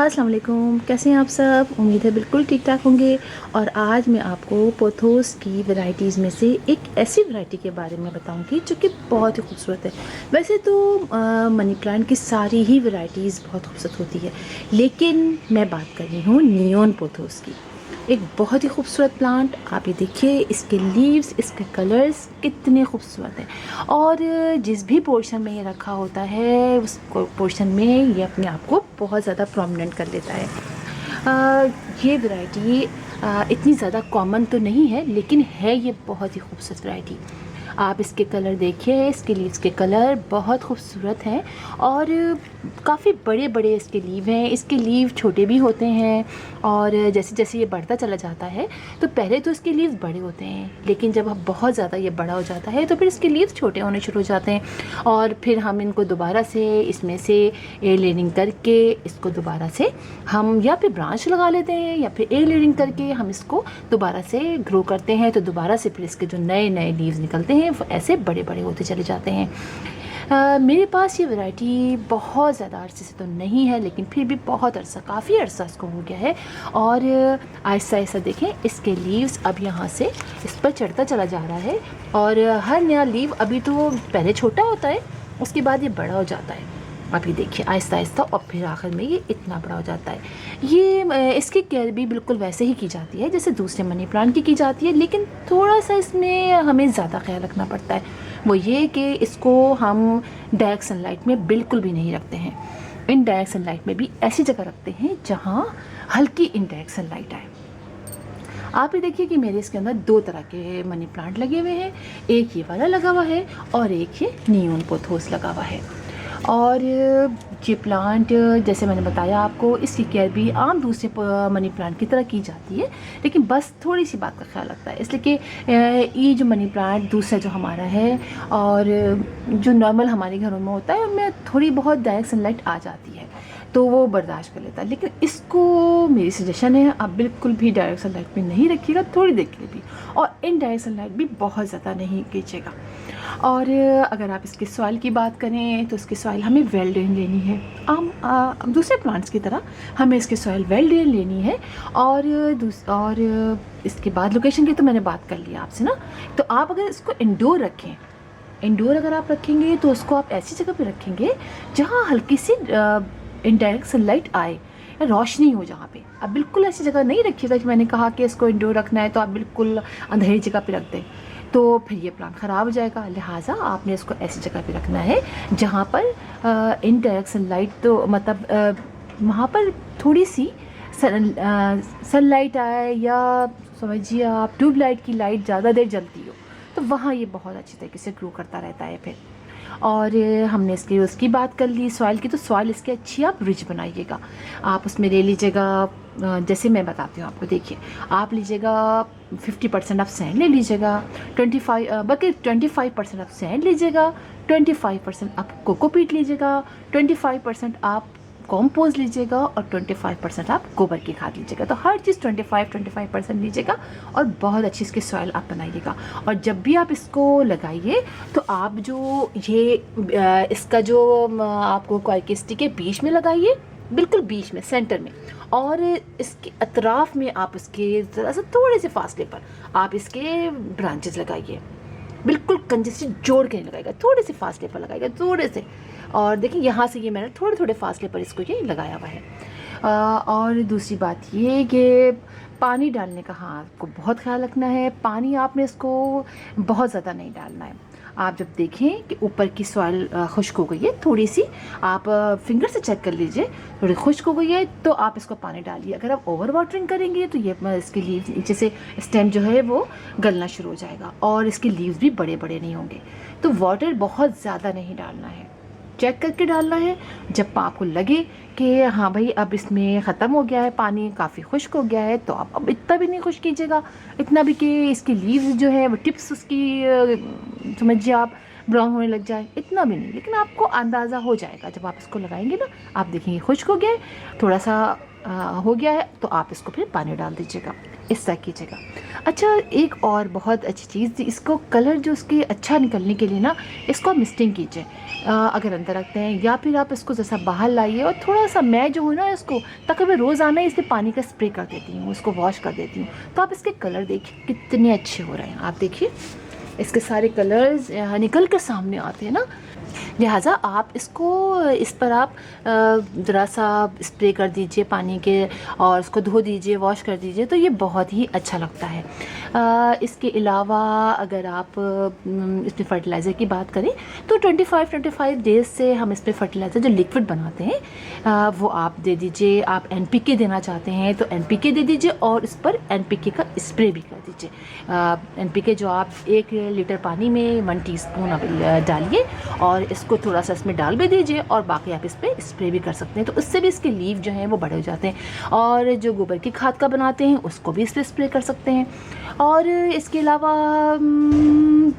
अस्सलाम वालेकुम, कैसे हैं आप सब। उम्मीद है बिल्कुल ठीक ठाक होंगे। और आज मैं आपको पोथोस की वैरायटीज़ में से एक ऐसी वैरायटी के बारे में बताऊंगी जो कि बहुत ही खूबसूरत है। वैसे तो मनी प्लांट की सारी ही वैरायटीज़ बहुत खूबसूरत होती है, लेकिन मैं बात कर रही हूँ नियॉन पोथोस की। एक बहुत ही खूबसूरत प्लांट। आप ये देखिए, इसके लीव्स, इसके कलर्स कितने खूबसूरत हैं। और जिस भी पोर्शन में ये रखा होता है, उस पोर्शन में ये अपने आप को बहुत ज़्यादा प्रोमिनेंट कर लेता है। ये वैरायटी इतनी ज़्यादा कॉमन तो नहीं है, लेकिन है ये बहुत ही खूबसूरत वैरायटी। आप इसके कलर देखिए, इसके लीव्स के कलर बहुत खूबसूरत हैं और काफ़ी बड़े बड़े इसके लीव हैं। इसके लीव छोटे भी होते हैं और जैसे जैसे ये बढ़ता चला जाता है तो पहले तो इसके लीव्स बड़े होते हैं, लेकिन जब अब बहुत ज़्यादा ये बड़ा हो जाता है तो फिर इसके लीव्स छोटे होने शुरू हो जाते हैं। और फिर हम इनको दोबारा से इसमें से एयर लेयरिंग करके इसको दोबारा से हम या फिर ब्रांच लगा लेते हैं, या फिर एयर लेयरिंग करके हम इसको दोबारा से ग्रो करते हैं। तो दोबारा से फिर इसके जो नए नए लीव्स निकलते हैं वो ऐसे बड़े बड़े होते चले जाते हैं। मेरे पास ये वैरायटी बहुत ज़्यादा अरसे से तो नहीं है, लेकिन फिर भी बहुत अरसा, काफ़ी अरसा इसको हो गया है। और ऐसा ऐसा देखें, इसके लीव्स अब यहाँ से इस पर चढ़ता चला जा रहा है। और हर नया लीव अभी तो पहले छोटा होता है, उसके बाद ये बड़ा हो जाता है। अभी देखिए आहिस्ता आहिस्ता, और फिर आखिर में ये इतना बड़ा हो जाता है। ये इसकी केयर भी बिल्कुल वैसे ही की जाती है जैसे दूसरे मनी प्लांट की जाती है, लेकिन थोड़ा सा इसमें हमें ज़्यादा ख्याल रखना पड़ता है। वो ये कि इसको हम डायरेक्ट सनलाइट में बिल्कुल भी नहीं रखते हैं। इनडायरेक्ट सनलाइट में भी ऐसी जगह रखते हैं जहाँ हल्की इनडायरेक्ट सनलाइट आए। आप ये देखिए कि मेरे इसके अंदर दो तरह के मनी प्लांट लगे हुए हैं। एक ये वाला लगा हुआ है और एक ये नियॉन पोथोस लगा हुआ है। और ये प्लांट, जैसे मैंने बताया आपको, इसकी केयर भी आम दूसरे मनी प्लांट की तरह की जाती है, लेकिन बस थोड़ी सी बात का ख्याल रखता है। इसलिए कि ये जो मनी प्लांट दूसरा जो हमारा है और जो नॉर्मल हमारे घरों में होता है, उनमें थोड़ी बहुत डायरेक्ट सनलाइट आ जाती है तो वो बर्दाश्त कर लेता है। लेकिन इसको मेरी सजेशन है, आप बिल्कुल भी डायरेक्ट सनलाइट में नहीं रखिएगा, थोड़ी देर के लिए भी, और इनडायरेक्ट सनलाइट भी बहुत ज़्यादा नहीं कीजिएगा। और अगर आप इसके सॉइल की बात करें तो इसकी सॉइल हमें वेल ड्रेन लेनी है। दूसरे प्लांट्स की तरह हमें इसकी सॉइल वेल ड्रेन लेनी है। और इसके बाद लोकेशन की तो मैंने बात कर ली आपसे ना। तो आप अगर इसको इंडोर रखें, इंडोर अगर आप रखेंगे तो उसको आप ऐसी जगह पे रखेंगे जहाँ हल्की सी इनडायरेक्ट सनलाइट आए, रोशनी हो जहाँ पे। अब बिल्कुल ऐसी जगह नहीं रखिएगा कि मैंने कहा कि इसको इंडोर रखना है तो आप बिल्कुल अंधेरी जगह पे रख दें, तो फिर ये प्लांट ख़राब हो जाएगा। लिहाजा आपने इसको ऐसी जगह पे रखना है जहाँ पर इनडायरेक्ट सनलाइट, तो मतलब वहाँ पर थोड़ी सी सनलाइट आए, या समझिए आप ट्यूबलाइट की लाइट ज़्यादा देर जलती हो, तो वहाँ ये बहुत अच्छी तरीके से ग्रो करता रहता है फिर। और हमने उसकी बात कर ली सॉइल की, तो सॉइल इसकी अच्छी आप रिच बनाइएगा। आप उसमें ले लीजिएगा, जैसे मैं बताती हूँ आपको, देखिए आप लीजिएगा 50% आप सैंड ले लीजिएगा, 25% आप सैंड लीजिएगा, 25% आप कोकोपीट लीजिएगा, 25% आप कॉम्पोज लीजिएगा और 25% आप गोबर की खाद लीजिएगा। तो हर चीज़ 25% लीजिएगा और बहुत अच्छी इसकी सॉइल आप बनाइएगा। और जब भी आप इसको लगाइए तो आप जो ये इसका जो आपको क्वार्किस्टी के बीच में लगाइए, बिल्कुल बीच में, सेंटर में। और इसके अतराफ़ में आप इसके ज़रा सा थोड़े से फासले पर आप इसके ब्रांचेस लगाइए। बिल्कुल कंजे से जोड़ के नहीं लगाएगा, थोड़े से फासले पर लगाएगा, थोड़े से। और देखिए यहाँ से ये मैंने थोड़े थोड़े फासले पर इसको ये लगाया हुआ है। और दूसरी बात ये कि पानी डालने का, हाँ, आपको बहुत ख्याल रखना है। पानी आपने इसको बहुत ज़्यादा नहीं डालना है। आप जब देखें कि ऊपर की सॉइल खुश्क हो गई है थोड़ी सी, आप फिंगर से चेक कर लीजिए, थोड़ी खुश्क हो गई है तो आप इसको पानी डालिए। अगर आप ओवर वाटरिंग करेंगे तो ये इसके लीव्स नीचे से स्टेम जो है वो गलना शुरू हो जाएगा और इसके लीव्स भी बड़े बड़े नहीं होंगे। तो वाटर बहुत ज़्यादा नहीं डालना है, चेक करके डालना है। जब आपको लगे कि हाँ भाई अब इसमें ख़त्म हो गया है, पानी काफ़ी खुश्क हो गया है, तो आप अब इतना भी नहीं खुश्क कीजिएगा, इतना भी कि इसकी लीव्स जो है वो टिप्स उसकी समझिए आप ब्राउन होने लग जाए, इतना भी नहीं। लेकिन आपको अंदाज़ा हो जाएगा जब आप इसको लगाएंगे ना, आप देखेंगे खुश्क हो गया है, थोड़ा सा हो गया है, तो आप इसको फिर पानी डाल दीजिएगा। इस तरह कीजिएगा। अच्छा, एक और बहुत अच्छी चीज़, इसको कलर जो इसके अच्छा निकलने के लिए ना, इसको आप मिस्टिंग कीजिए अगर अंदर रखते हैं, या फिर आप इसको जैसा बाहर लाइए और थोड़ा सा, मैं जो हूँ ना इसको तकरीबन रोज़ाना इससे पानी का स्प्रे कर देती हूँ, इसको वॉश कर देती हूँ। तो आप इसके कलर देखिए कितने अच्छे हो रहे हैं। आप देखिए इसके सारे कलर्स निकल कर सामने आते हैं ना। लिहाजा आप इसको, इस पर आप ज़रा सा स्प्रे कर दीजिए पानी के और उसको धो दीजिए, वॉश कर दीजिए, तो ये बहुत ही अच्छा लगता है। इसके अलावा अगर आप इसमें फ़र्टिलाइज़र की बात करें तो 25 डेज़ से हम इसमें फ़र्टिलाइज़र जो लिक्विड बनाते हैं वो आप दे दीजिए। आप NPK देना चाहते हैं तो NPK दे दीजिए और इस पर NPK का स्प्रे भी कर दीजिए। NPK जो आप 1 लीटर पानी में 1 टीस्पून डालिए और इसको थोड़ा सा इसमें डाल भी दीजिए और बाकी आप इस पर स्प्रे भी कर सकते हैं, तो उससे भी इसके लीव जो हैं वो बड़े हो जाते हैं। और जो गोबर की खाद का बनाते हैं उसको भी इस पर स्प्रे कर सकते हैं। और इसके अलावा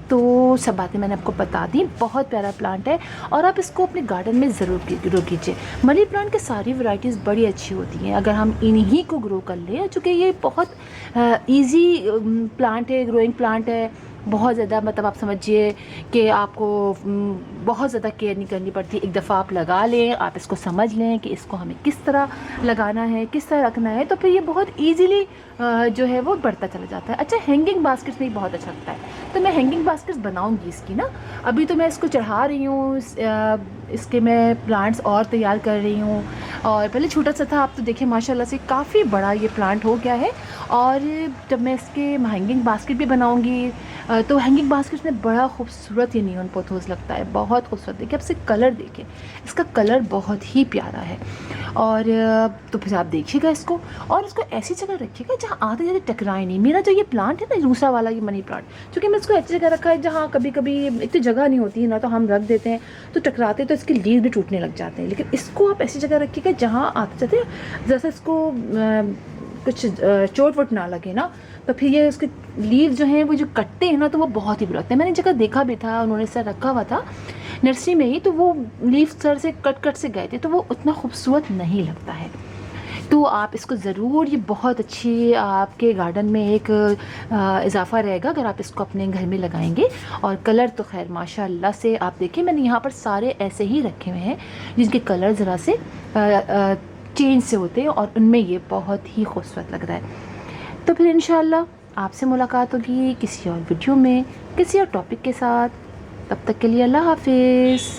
तो सब बातें मैंने आपको बता दी। बहुत प्यारा प्लांट है और आप इसको अपने गार्डन में ज़रूर ग्रो कीजिए। मनी प्लांट की सारी वैरायटीज़ बड़ी अच्छी होती हैं अगर हम इन्हीं को ग्रो कर लें, चूँकि ये बहुत ईजी प्लांट है, ग्रोइंग प्लांट है। बहुत ज़्यादा मतलब आप समझिए कि आपको बहुत ज़्यादा केयर नहीं करनी पड़ती। एक दफ़ा आप लगा लें, आप इसको समझ लें कि इसको हमें किस तरह लगाना है, किस तरह रखना है, तो फिर ये बहुत ईजीली जो है वो बढ़ता चला जाता है। अच्छा, हैंगिंग बास्केट्स में बहुत अच्छा लगता है, तो मैं हैंगिंग बास्केट्स बनाऊंगी इसकी ना। अभी तो मैं इसको चढ़ा रही हूँ, इसके मैं प्लांट्स और तैयार कर रही हूँ। और पहले छोटा सा था, आप तो देखिए माशाल्लाह से काफ़ी बड़ा ये प्लांट हो गया है। और जब मैं इसके हैंगिंग बास्केट भी बनाऊंगी तो हैंगिंग बास्केट में बड़ा खूबसूरत ये नियॉन पोथोस लगता है, बहुत खूबसूरत। देखिए आप इससे कलर देखिए, इसका कलर बहुत ही प्यारा है। और तो फिर आप देखिएगा इसको, और इसको ऐसी जगह रखिएगा जहाँ आते जाते टकराए नहीं। मेरा जो ये प्लांट है ना, दूसरा वाला ये मनी प्लांट, क्योंकि मैं इसको ऐसी जगह रखा है जहाँ कभी कभी एक तो जगह नहीं होती है ना, तो हम रख देते हैं तो टकराते, तो इसके लीव भी टूटने लग जाते हैं। लेकिन इसको आप ऐसी जगह रखिएगा जहाँ आते जाते जैसे इसको कुछ चोट वोट ना लगे ना, तो फिर ये उसके लीव जो हैं वो जो कटते हैं ना, तो वो बहुत ही बुरे लगते हैं। मैंने जगह देखा भी था, उन्होंने सर रखा हुआ था नर्सरी में ही, तो वो लीव सर से कट से गए थे, तो वो उतना खूबसूरत नहीं लगता है। तो आप इसको ज़रूर, ये बहुत अच्छी आपके गार्डन में एक इजाफा रहेगा अगर आप इसको अपने घर में लगाएंगे। और कलर तो खैर माशाल्लाह से आप देखिए, मैंने यहाँ पर सारे ऐसे ही रखे हुए हैं जिनके कलर ज़रा से चेंज से होते हैं और उनमें ये बहुत ही खूबसूरत लग रहा है। तो फिर इंशाल्लाह आपसे मुलाकात होगी किसी और वीडियो में, किसी और टॉपिक के साथ। तब तक के लिए अल्लाह हाफिज़।